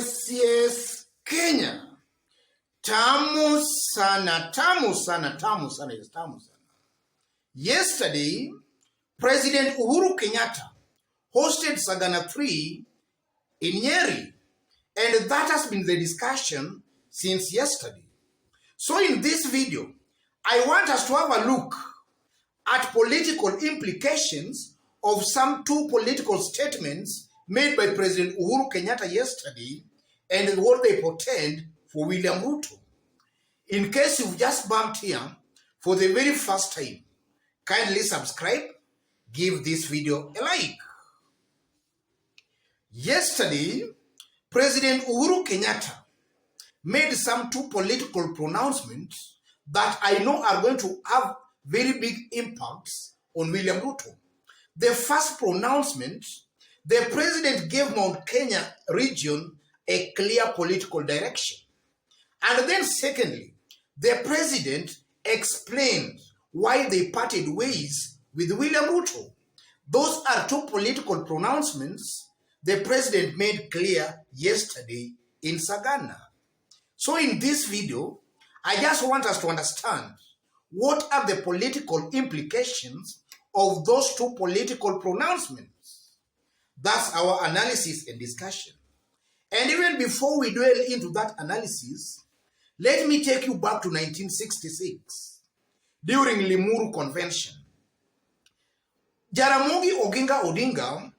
Yes, Kenya. Tamu sana, tamu sana, tamu sana, yes, tamu sana. Yesterday, President Uhuru Kenyatta hosted Sagana 3 in Nyeri, and that has been the discussion since yesterday. So in this video, I want us to have a look at political implications of some two political statements made by President Uhuru Kenyatta yesterday and what they portend for William Ruto. In case you've just bumped here for the very first time, kindly subscribe, give this video a like. Yesterday, President Uhuru Kenyatta made some two political pronouncements that I know are going to have very big impacts on William Ruto. The first pronouncement, the president gave Mount Kenya region a clear political direction. And then secondly, the president explained why they parted ways with William Ruto. Those are two political pronouncements the president made clear yesterday in Sagana. So in this video, I just want us to understand what are the political implications of those two political pronouncements. That's our analysis and discussion. And even before we dwell into that analysis, let me take you back to 1966, during Limuru Convention. Jaramogi Oginga Odinga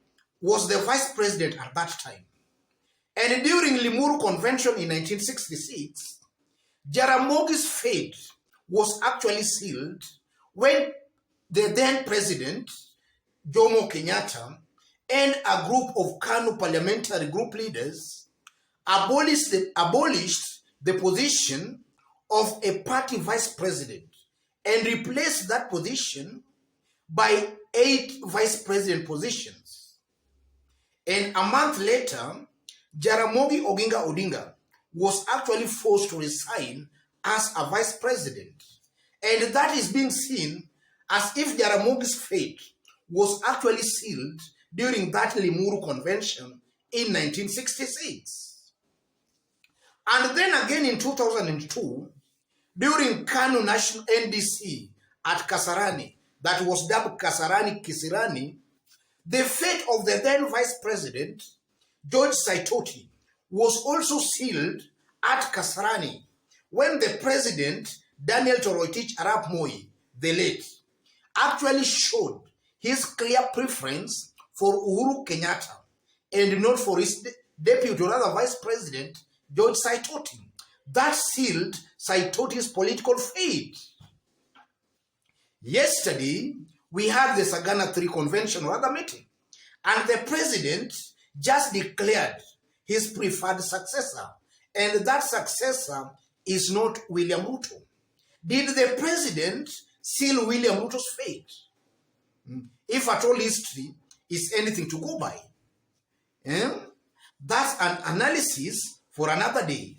was the vice president at that time. And during Limuru Convention in 1966, Jaramogi's fate was actually sealed when the then president, Jomo Kenyatta, and a group of KANU parliamentary group leaders abolished the position of a party vice president and replaced that position by 8 vice president positions. And a month later, Jaramogi Oginga Odinga was actually forced to resign as a vice president. And that is being seen as if Jaramogi's fate was actually sealed during that Limuru Convention in 1966. And then again in 2002, during KANU National NDC at Kasarani, that was dubbed Kasarani Kisirani, the fate of the then vice president, George Saitoti, was also sealed at Kasarani when the president, Daniel Toroitich Arap Moi, the late, actually showed his clear preference for Uhuru Kenyatta and not for his deputy or other vice president, George Saitoti. That sealed Saitoti's political fate. Yesterday, we had the Sagana 3 convention or other meeting, and the president just declared his preferred successor, and that successor is not William Ruto. Did the president seal William Ruto's fate? If at all history is anything to go by. That's an analysis for another day.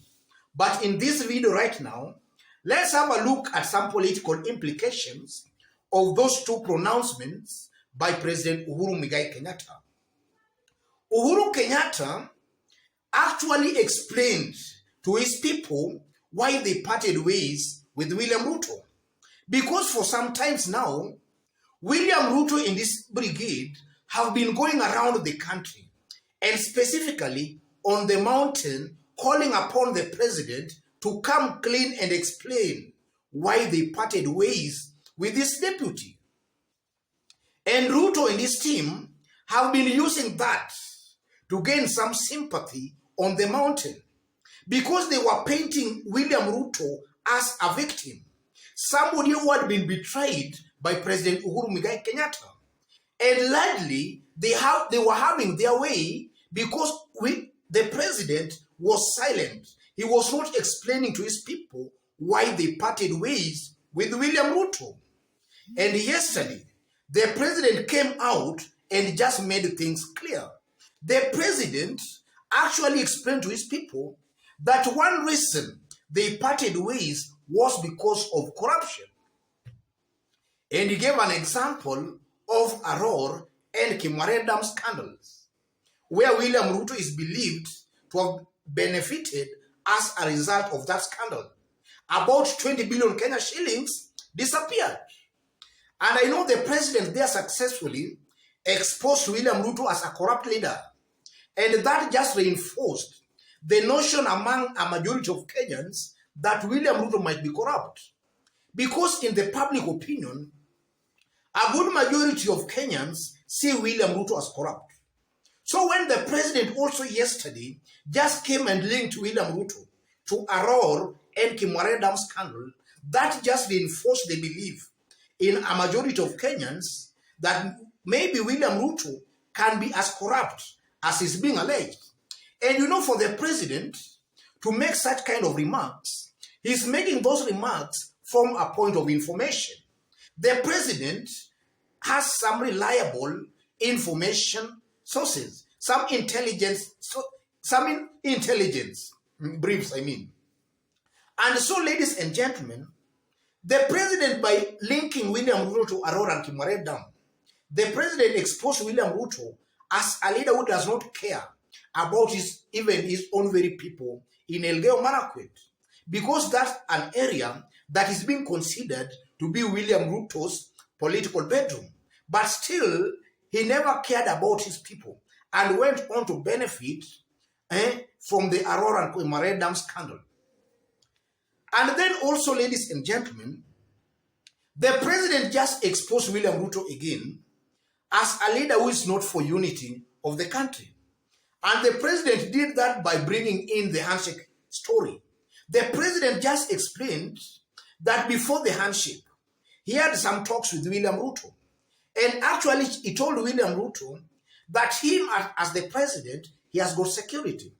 But in this video right now, let's have a look at some political implications of those two pronouncements by President Uhuru Muigai Kenyatta. Uhuru Kenyatta actually explained to his people why they parted ways with William Ruto. Because for some times now, William Ruto and this brigade have been going around the country and specifically on the mountain calling upon the president to come clean and explain why they parted ways with his deputy. And Ruto and his team have been using that to gain some sympathy on the mountain because they were painting William Ruto as a victim, somebody who had been betrayed by President Uhuru Muigai Kenyatta. And largely, they were having their way because the president was silent. He was not explaining to his people why they parted ways with William Ruto. And yesterday, the president came out and just made things clear. The president actually explained to his people that one reason they parted ways was because of corruption. And he gave an example of Aror and Kimware Dam scandals, where William Ruto is believed to have benefited as a result of that scandal. About 20 billion Kenya shillings disappeared. And I know the president there successfully exposed William Ruto as a corrupt leader. And that just reinforced the notion among a majority of Kenyans that William Ruto might be corrupt. Because in the public opinion, a good majority of Kenyans see William Ruto as corrupt. So when the president also yesterday just came and linked William Ruto to Aror and Kimware Dam scandal, that just reinforced the belief in a majority of Kenyans that maybe William Ruto can be as corrupt as is being alleged. And you know, for the president to make such kind of remarks, he's making those remarks from a point of information. The president has some reliable information sources, some intelligence briefs, I mean. And so, ladies and gentlemen, the president, by linking William Ruto to Aurora and Kimware Dam, the president exposed William Ruto as a leader who does not care about even his own very people in Elgeyo Marakwet, because that's an area that is being considered to be William Ruto's political bedroom. But still, he never cared about his people and went on to benefit from the Aurora and Kimware Dam scandal. And then also, ladies and gentlemen, the president just exposed William Ruto again as a leader who is not for unity of the country. And the president did that by bringing in the handshake story. The president just explained that before the handshake, he had some talks with William Ruto. And actually, he told William Ruto that him as the president, he has got security.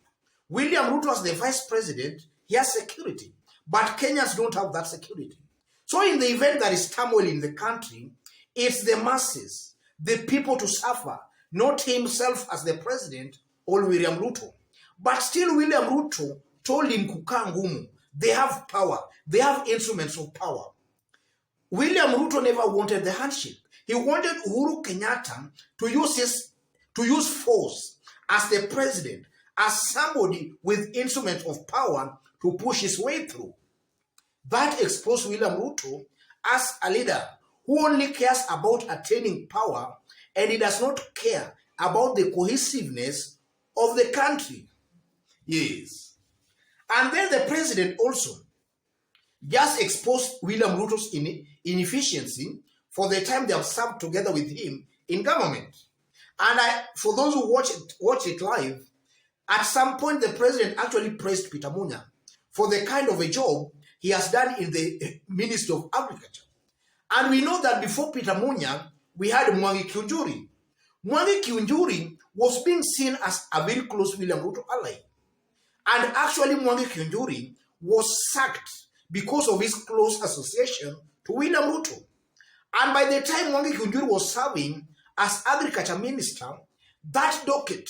William Ruto as the vice president, he has security. But Kenyans don't have that security. So in the event there is turmoil in the country, it's the masses, the people to suffer, not himself as the president or William Ruto. But still William Ruto told him kukaa ngumu. They have power. They have instruments of power. William Ruto never wanted the handshake. He wanted Uhuru Kenyatta to use force as the president, as somebody with instruments of power to push his way through. That exposed William Ruto as a leader who only cares about attaining power, and he does not care about the cohesiveness of the country. Yes. And then the president also just exposed William Ruto's inefficiency for the time they have served together with him in government. And for those who watch it live, at some point the president actually praised Peter Munya for the kind of a job he has done in the Ministry of Agriculture. And we know that before Peter Munya, we had Mwangi Kiunjuri. Mwangi Kiunjuri was being seen as a very close William Ruto ally. And actually Mwangi Kiunjuri was sacked because of his close association to William Ruto. And by the time Mwangi Kiunjuri was serving as Agriculture Minister, that docket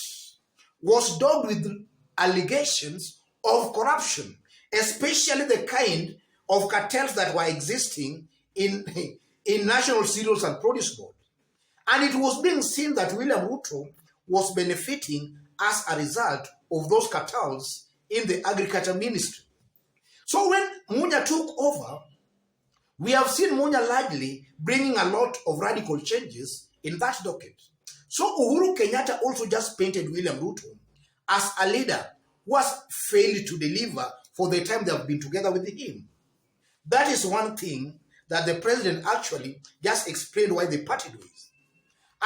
was dogged with allegations of corruption, especially the kind of cartels that were existing in National Cereals and Produce Board. And it was being seen that William Ruto was benefiting as a result of those cartels in the Agriculture Ministry. So when Munya took over, we have seen Munya largely bringing a lot of radical changes in that docket. So Uhuru Kenyatta also just painted William Ruto as a leader who has failed to deliver for the time they have been together with him. That is one thing that the president actually just explained why they parted with.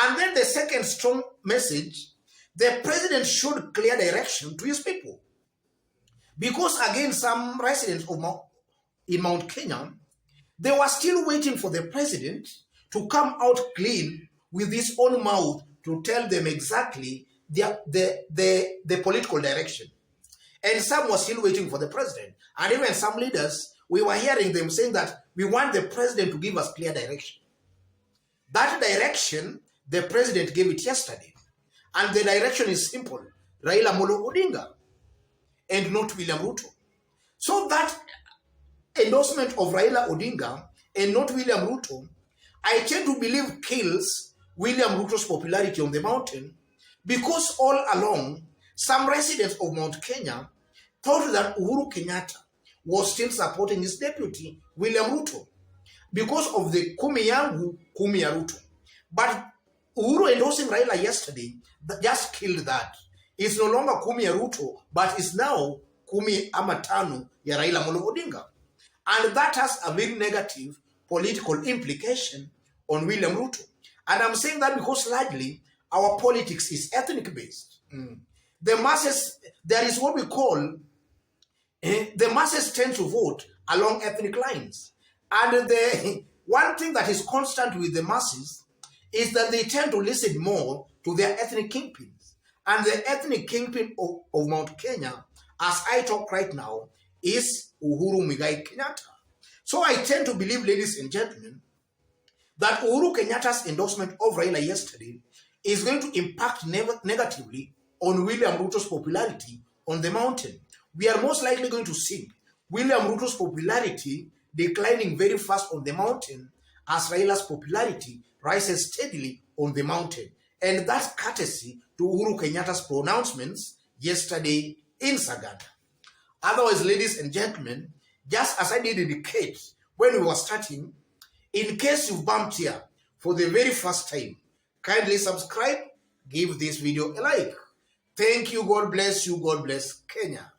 And then the second strong message, the president should clear direction to his people. Because again, some residents in Mount Kenya, they were still waiting for the president to come out clean with his own mouth to tell them exactly the political direction. And some were still waiting for the president. And even some leaders, we were hearing them saying that we want the president to give us clear direction. That direction, the president gave it yesterday. And the direction is simple. Raila Amolo Odinga and not William Ruto. So that endorsement of Raila Odinga and not William Ruto, I tend to believe kills William Ruto's popularity on the mountain, because all along, some residents of Mount Kenya thought that Uhuru Kenyatta was still supporting his deputy, William Ruto, because of the kumi yangu, kumi ya Ruto. But Uhuru endorsing Raila yesterday just killed that. It's no longer kumi ya Ruto, but it's now kumi ama tano ya Raila Odinga. And that has a very negative political implication on William Ruto. And I'm saying that because largely our politics is ethnic based. The masses, there is what we call, the masses tend to vote along ethnic lines. And the one thing that is constant with the masses is that they tend to listen more to their ethnic kingpins. And the ethnic kingpin of Mount Kenya, as I talk right now, is Uhuru Muigai Kenyatta. So I tend to believe, ladies and gentlemen, that Uhuru Kenyatta's endorsement of Raila yesterday is going to impact negatively on William Ruto's popularity on the mountain. We are most likely going to see William Ruto's popularity declining very fast on the mountain as Raila's popularity rises steadily on the mountain. And that's courtesy to Uhuru Kenyatta's pronouncements yesterday in Sagana. Otherwise, ladies and gentlemen, just as I did indicate when we were starting, in case you've bumped here for the very first time, kindly subscribe, give this video a like. Thank you, God bless you, God bless Kenya.